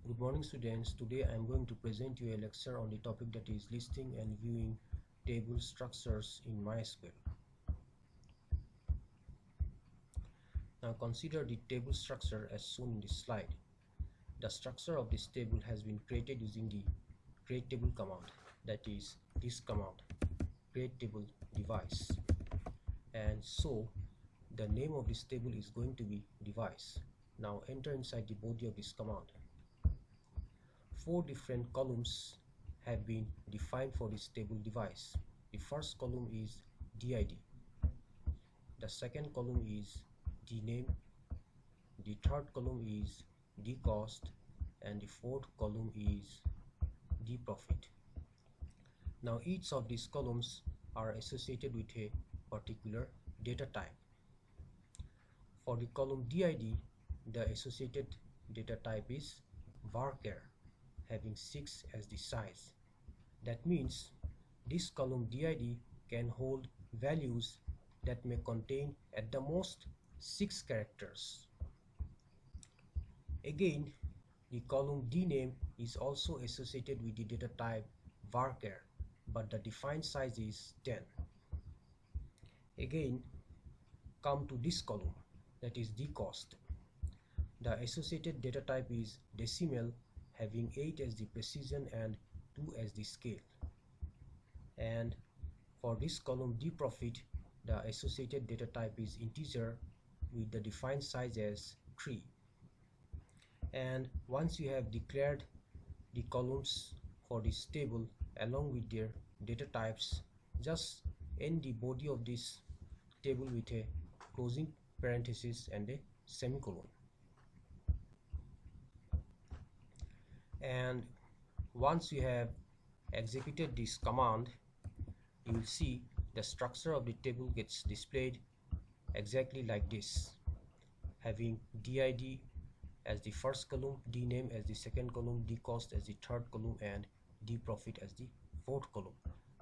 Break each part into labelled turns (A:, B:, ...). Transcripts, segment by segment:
A: Good morning students. Today I am going to present you a lecture on the topic that is listing and viewing table structures in MySQL. Now consider the table structure as shown in this slide. The structure of this table has been created using the create table command, that is this command, create table device. And so the name of this table is going to be device. Now enter inside the body of this command. 4 different columns have been defined for this table device. The first column is DID, the second column is dname, the third column is dcost, and the fourth column is dprofit. Now each of these columns are associated with a particular data type. For the column DID, the associated data type is varchar, having 6 as the size. That means this column DID can hold values that may contain at the most 6 characters. Again, the column dname is also associated with the data type varchar, but the defined size is 10. Again, come to this column, that is dcost. The associated data type is decimal, having 8 as the precision and 2 as the scale. And for this column dprofit, the associated data type is integer with the defined size as 3. And once you have declared the columns for this table along with their data types, just end the body of this table with a closing parenthesis and a semicolon. And once you have executed this command, you will see the structure of the table gets displayed exactly like this, having DID as the first column, dname as the second column, dcost as the third column, and dprofit as the fourth column.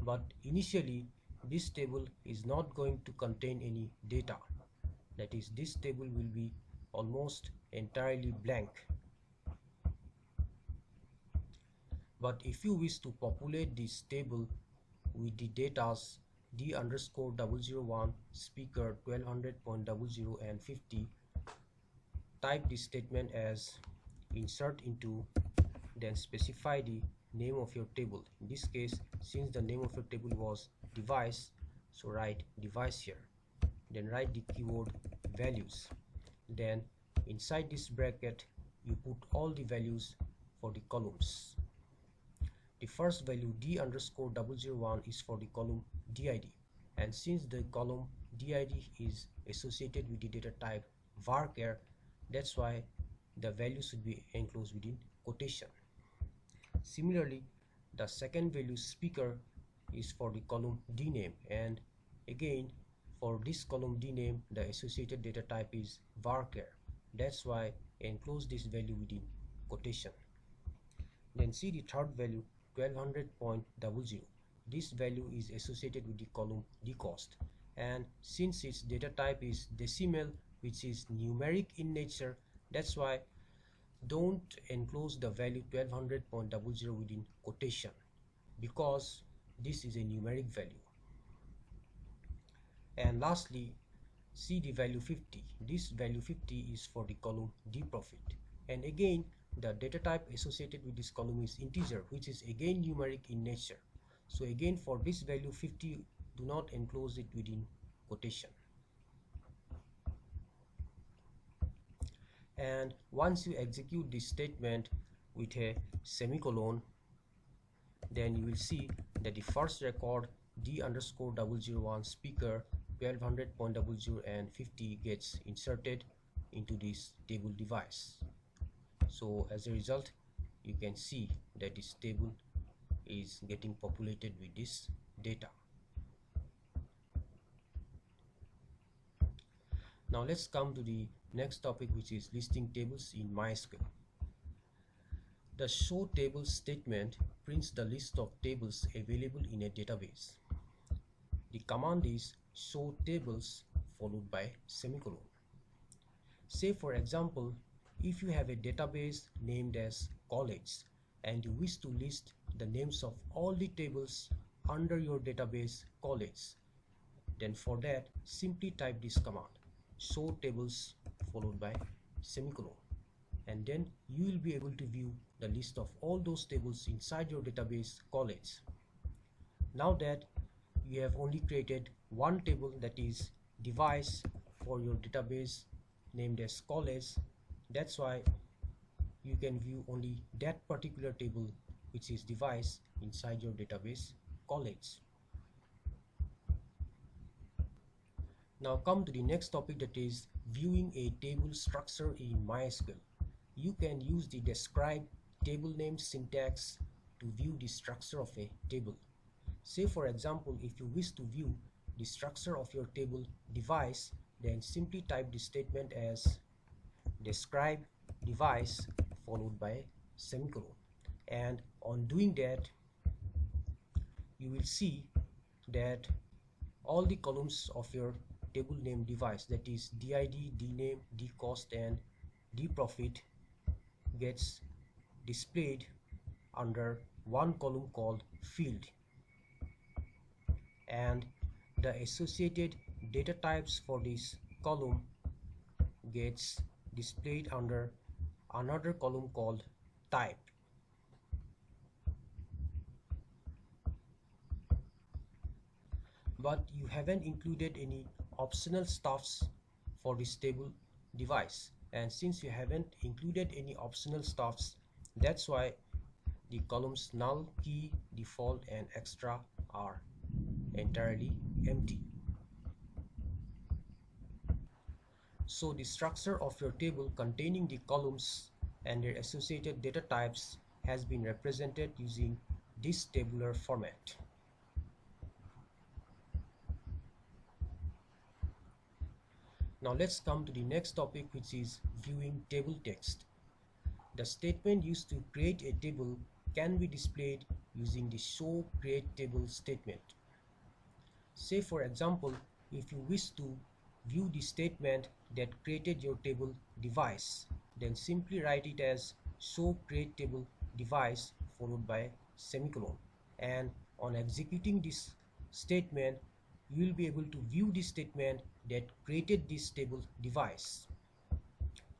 A: But initially this table is not going to contain any data. That is, this table will be almost entirely blank. But if you wish to populate this table with the datas d_001 speaker 1200.00 and 50, type the statement as insert into, then specify the name of your table. In this case, since the name of your table was device, so write device here, then write the keyword values, then inside this bracket you put all the values for the columns. The first value d_001 is for the column DID, and since the column DID is associated with the data type varchar, that's why the value should be enclosed within quotation. Similarly, the second value speaker is for the column dname, and again for this column dname the associated data type is varchar, that's why enclose this value within quotation. Then see the third value 1200.00. This value is associated with the column dcost, and since its data type is decimal, which is numeric in nature, that's why don't enclose the value 1200.00 within quotation, because this is a numeric value. And lastly, see the value 50. This value 50 is for the column dprofit, and again the data type associated with this column is integer, which is again numeric in nature. So again for this value 50, do not enclose it within quotation. And once you execute this statement with a semicolon, then you will see that the first record d_001 speaker 1200.00 and 50 gets inserted into this table device. So as a result, you can see that this table is getting populated with this data. Now let's come to the next topic, which is listing tables in MySQL. The show tables statement prints the list of tables available in a database. The command is show tables followed by semicolon. Say for example, if you have a database named as college and you wish to list the names of all the tables under your database college, then for that simply type this command, show tables followed by semicolon, and then you will be able to view the list of all those tables inside your database college. Now that you have only created one table, that is device, for your database named as college, that's why you can view only that particular table, which is device, inside your database college. Now come to the next topic, that is viewing a table structure in MySQL. You can use the describe table name syntax to view the structure of a table. Say for example, if you wish to view the structure of your table device, then simply type the statement as describe device followed by semicolon, and on doing that you will see that all the columns of your table name device, that is did, dname, dcost and dprofit, gets displayed under one column called field, and the associated data types for this column gets displayed under another column called type. But you haven't included any optional stuffs for this table device, and since you haven't included any optional stuffs, that's why the columns null, key, default and extra are entirely empty. So the structure of your table containing the columns and their associated data types has been represented using this tabular format. Now let's come to the next topic, which is viewing table text. The statement used to create a table can be displayed using the show create table statement. Say for example, if you wish to view the statement that created your table device, then simply write it as show create table device followed by semicolon, and on executing this statement you will be able to view the statement that created this table device.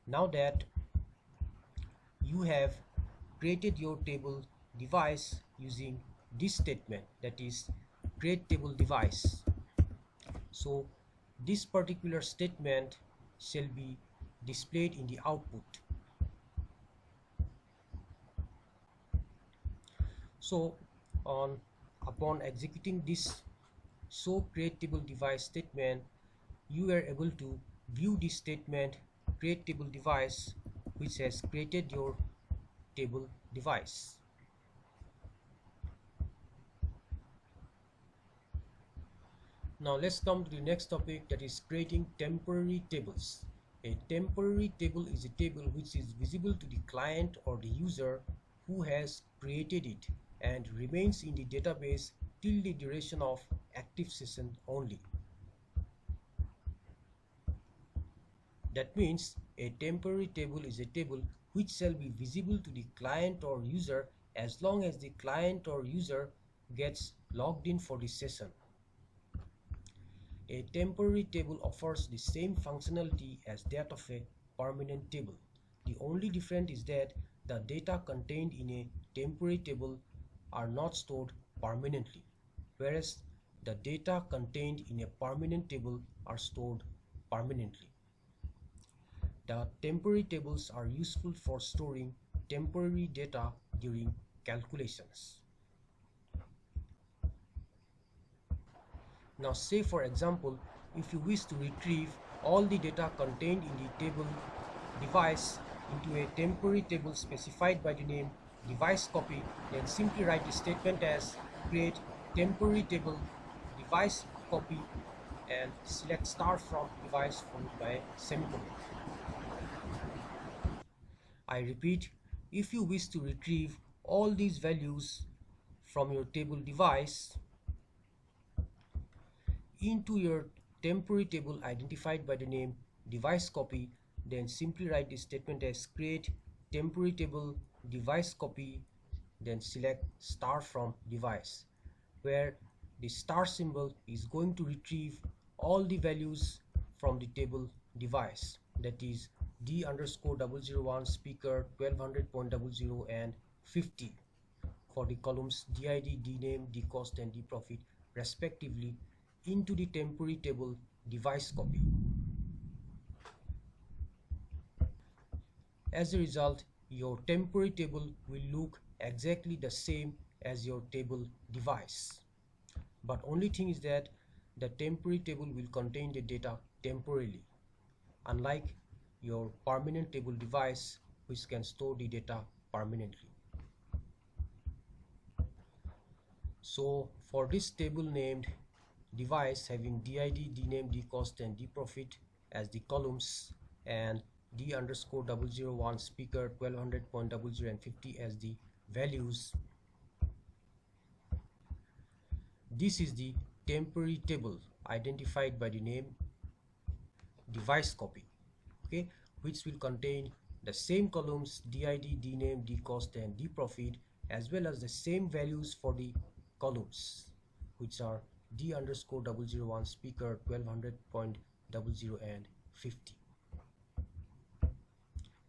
A: Now that you have created your table device using this statement, that is create table device, so this particular statement shall be displayed in the output. So upon executing this show create table device statement, you are able to view this statement create table device, which has created your table device. Now let's come to the next topic, that is creating temporary tables. A temporary table is a table which is visible to the client or the user who has created it and remains in the database till the duration of active session only. That means a temporary table is a table which shall be visible to the client or user as long as the client or user gets logged in for the session. A temporary table offers the same functionality as that of a permanent table. The only difference is that the data contained in a temporary table are not stored permanently, whereas the data contained in a permanent table are stored permanently. The temporary tables are useful for storing temporary data during calculations. Now say for example, if you wish to retrieve all the data contained in the table device into a temporary table specified by the name device copy, then simply write the statement as create temporary table device copy and select star from device followed by semicolon. I repeat, if you wish to retrieve all these values from your table device into your temporary table identified by the name device copy, then simply write the statement as create temporary table device copy, then select star from device, where the star symbol is going to retrieve all the values from the table device, that is D underscore 001 speaker 1200.00 and 50 for the columns DID, DNAME, DCost and DProfit respectively into the temporary table device copy. As a result, your temporary table will look exactly the same as your table device. But only thing is that the temporary table will contain the data temporarily, unlike your permanent table device which can store the data permanently. So for this table named device having DID, DNAME, DCost and DProfit as the columns and D underscore 001 speaker 1200.00 and 50 as the values, this is the temporary table identified by the name device copy, okay, which will contain the same columns DID, DNAME, DCost and DProfit as well as the same values for the columns which are D underscore 001 speaker 1200.00 and 50.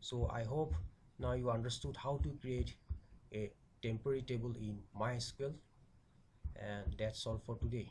A: So I hope now you understood how to create a temporary table in MySQL, and that's all for today.